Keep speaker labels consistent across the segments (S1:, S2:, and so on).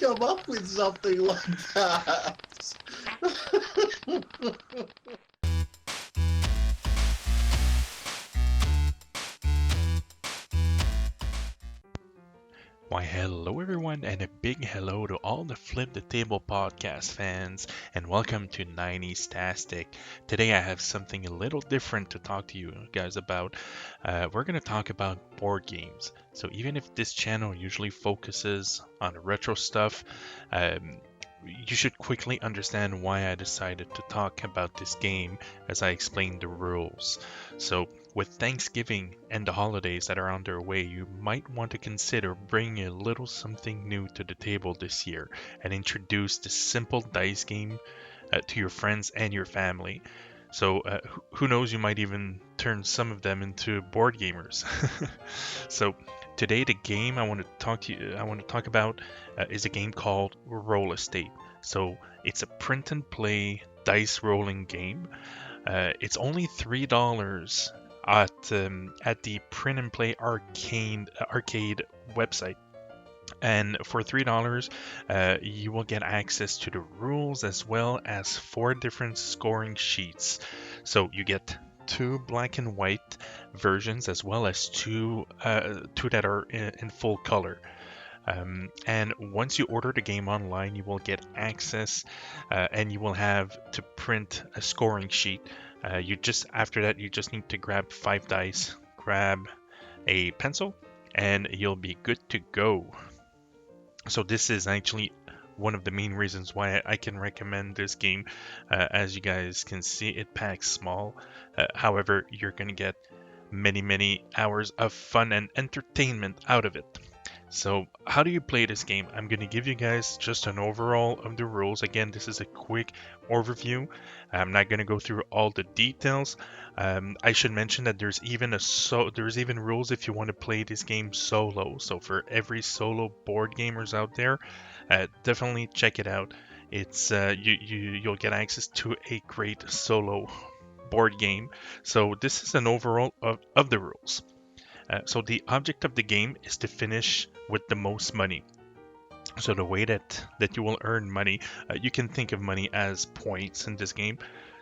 S1: come up with something like that?
S2: Why, hello everyone, and a big hello to all the Flip the Table podcast fans, and welcome to 90s Tastic. Today I have something a little different to talk to you guys about. We're going to talk about board games. So, even if this channel usually focuses on retro stuff, um, you should quickly understand why I decided to talk about this game as I explain the rules. So, with Thanksgiving and the holidays that are on their way, you might want to consider bringing a little something new to the table this year and introduce this simple dice game to your friends and your family. So, who knows, you might even turn some of them into board gamers. So, today the game I want to talk about is a game called Roll Estate. So, it's a print and play dice rolling game. It's only $3 at the print and play arcade website. And for $3, you will get access to the rules as well as 4 different scoring sheets. So you get 2 black and white versions as well as two that are in full color. And once you order the game online, you will get access and you will have to print a scoring sheet. After that, you just need to grab 5 dice, grab a pencil, and you'll be good to go. So this is actually one of the main reasons why I can recommend this game. As you guys can see, it packs small. However, you're going to get many hours of fun and entertainment out of it. So how do you play this game? I'm going to give you guys just an overall of the rules. Again, this is a quick overview. I'm not going to go through all the details. I should mention that there's even rules if you want to play this game solo. So for every solo board gamers out there, definitely check it out. It's you'll get access to a great solo board game. So this is an overall of the rules. So the object of the game is to finish with the most money. So the way that you will earn money, you can think of money as points in this game.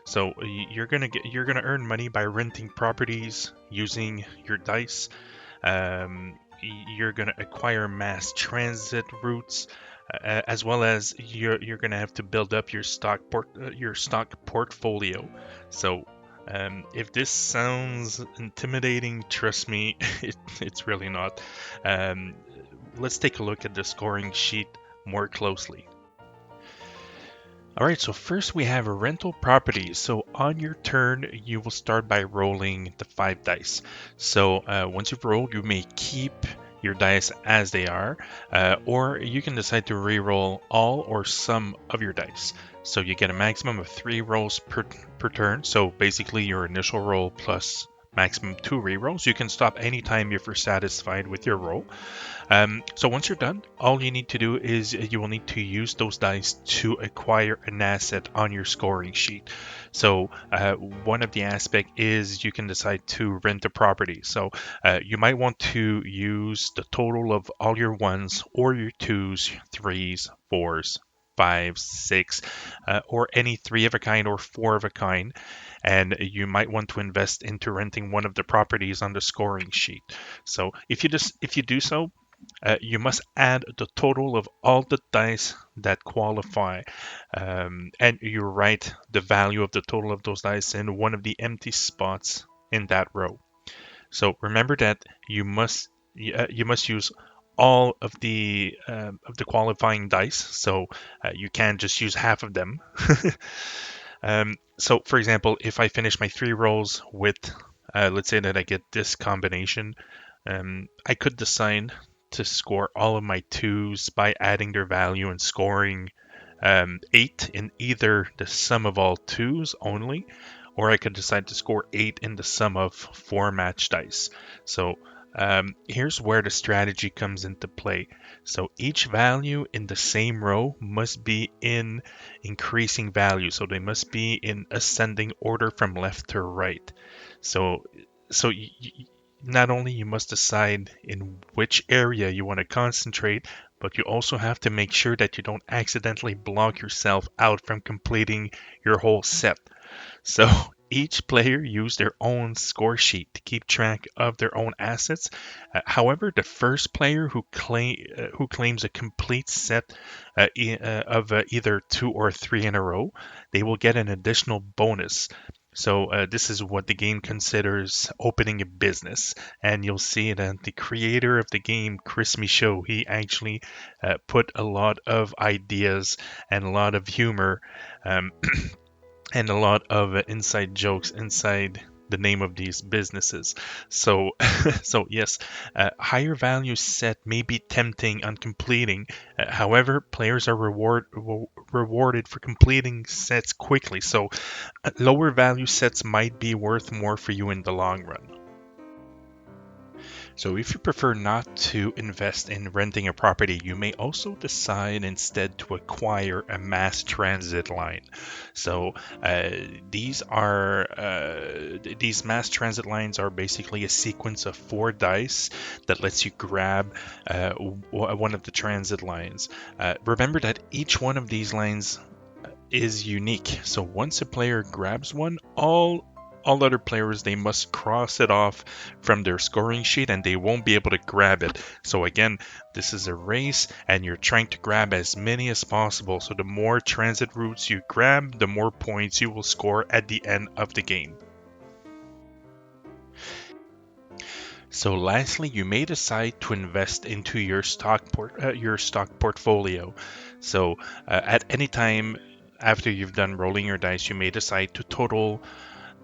S2: So you're gonna earn money by renting properties using your dice. You're gonna acquire mass transit routes, as well as you're gonna have to build up your stock portfolio. So if this sounds intimidating, trust me, it's really not. Um, let's take a look at the scoring sheet more closely. Alright, so first we have rental properties. So on your turn, you will start by rolling the 5 dice. So once you've rolled, you may keep your dice as they are, or you can decide to re-roll all or some of your dice. So you get a maximum of 3 rolls per turn. So basically your initial roll plus maximum 2 re-rolls. You can stop anytime if you're satisfied with your roll. So once you're done, all you need to do is you will need to use those dice to acquire an asset on your scoring sheet. So one of the aspects is you can decide to rent a property. So you might want to use the total of all your ones or your twos, threes, fours, fives, six, or any 3 of a kind or 4 of a kind. And you might want to invest into renting one of the properties on the scoring sheet. So if you do so, you must add the total of all the dice that qualify, and you write the value of the total of those dice in one of the empty spots in that row. So remember that you must use all of the qualifying dice. So you can't just use half of them. So for example, if I finish my 3 rolls with, let's say that I get this combination, I could decide to score all of my 2s by adding their value and scoring 8 in either the sum of all 2s only, or I could decide to score 8 in the sum of 4 match dice. So here's where the strategy comes into play. So each value in the same row must be in increasing value. So they must be in ascending order from left to right. So not only you must decide in which area you want to concentrate, but you also have to make sure that you don't accidentally block yourself out from completing your whole set. So each player used their own score sheet to keep track of their own assets. However, the first player who claims a complete set of either 2 or 3 in a row, they will get an additional bonus. So this is what the game considers opening a business, and you'll see that the creator of the game, Chris Michaud, he actually put a lot of ideas and a lot of humor um, and a lot of inside jokes inside the name of these businesses. So, so yes, higher value set may be tempting on completing. However, players are rewarded for completing sets quickly. So, lower value sets might be worth more for you in the long run. So if you prefer not to invest in renting a property, you may also decide instead to acquire a mass transit line. So these mass transit lines are basically a sequence of 4 dice that lets you grab one of the transit lines. Remember that each one of these lines is unique. So once a player grabs one, all other players, they must cross it off from their scoring sheet and they won't be able to grab it. So again, this is a race and you're trying to grab as many as possible. So the more transit routes you grab, the more points you will score at the end of the game. So lastly, you may decide to invest into your stock portfolio. So at any time after you've done rolling your dice, you may decide to total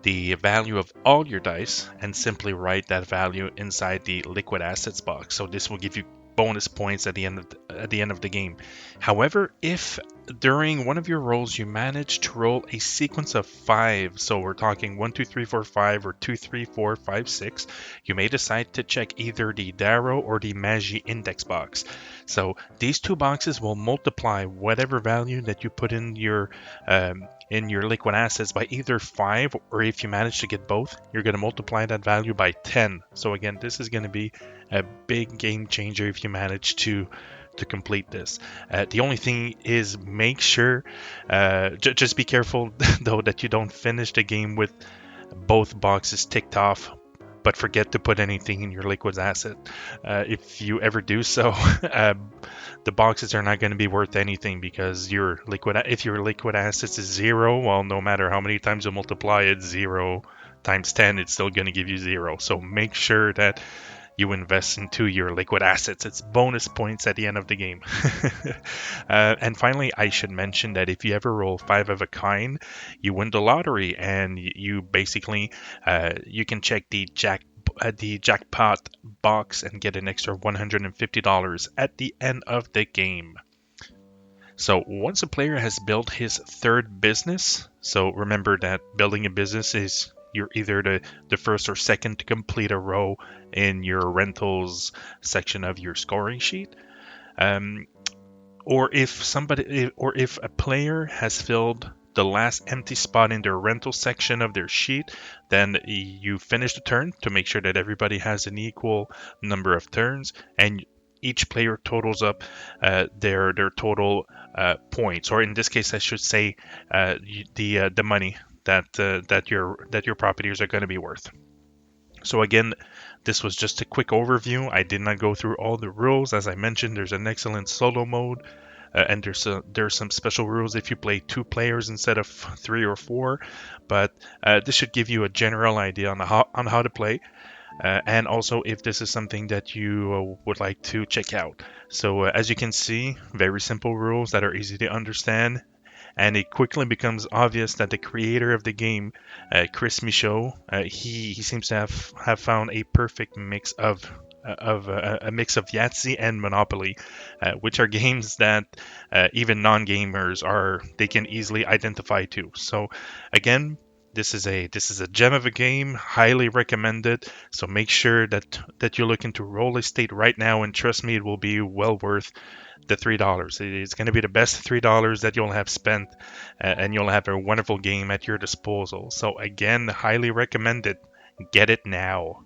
S2: the value of all your dice and simply write that value inside the liquid assets box. So this will give you bonus points at the end of the game. However, if during one of your rolls you manage to roll a sequence of 5, so we're talking 1 2 3 4 5 or 2 3 4 5 6, you may decide to check either the Darrow or the Magi index box. So these two boxes will multiply whatever value that you put in your liquid assets by either 5, or if you manage to get both, you're going to multiply that value by 10. So again, this is going to be a big game changer if you manage to complete this. The only thing is make sure, just be careful though that you don't finish the game with both boxes ticked off, but forget to put anything in your liquid asset. If you ever do so, the boxes are not going to be worth anything because if your liquid assets is 0, well, no matter how many times you multiply it, 0 times 10, it's still going to give you 0. So make sure that you invest into your liquid assets. It's bonus points at the end of the game. And finally, I should mention that if you ever roll 5 of a kind, you win the lottery, and you basically you can check the jackpot box and get an extra $150 at the end of the game. So once a player has built his third business, so remember that building a business is you're either the first or second to complete a row in your rentals section of your scoring sheet. Or if a player has filled the last empty spot in their rental section of their sheet, then you finish the turn to make sure that everybody has an equal number of turns, and each player totals up their total points, or in this case, I should say the money that your properties are going to be worth. So again, this was just a quick overview. I did not go through all the rules. As I mentioned, there's an excellent solo mode, and there's some special rules if you play 2 players instead of 3 or 4. But this should give you a general idea on how to play, and also if this is something that you would like to check out. So as you can see, very simple rules that are easy to understand. And it quickly becomes obvious that the creator of the game, Chris Michaud, he seems to have found a perfect mix of Yahtzee and Monopoly, which are games that even non-gamers they can easily identify to. So again, this is a gem of a game, highly recommended. So make sure that you look into Roll Estate right now, and trust me, it will be well worth the $3. It's going to be the best $3 that you'll have spent, and you'll have a wonderful game at your disposal. So again, highly recommended. Get it now.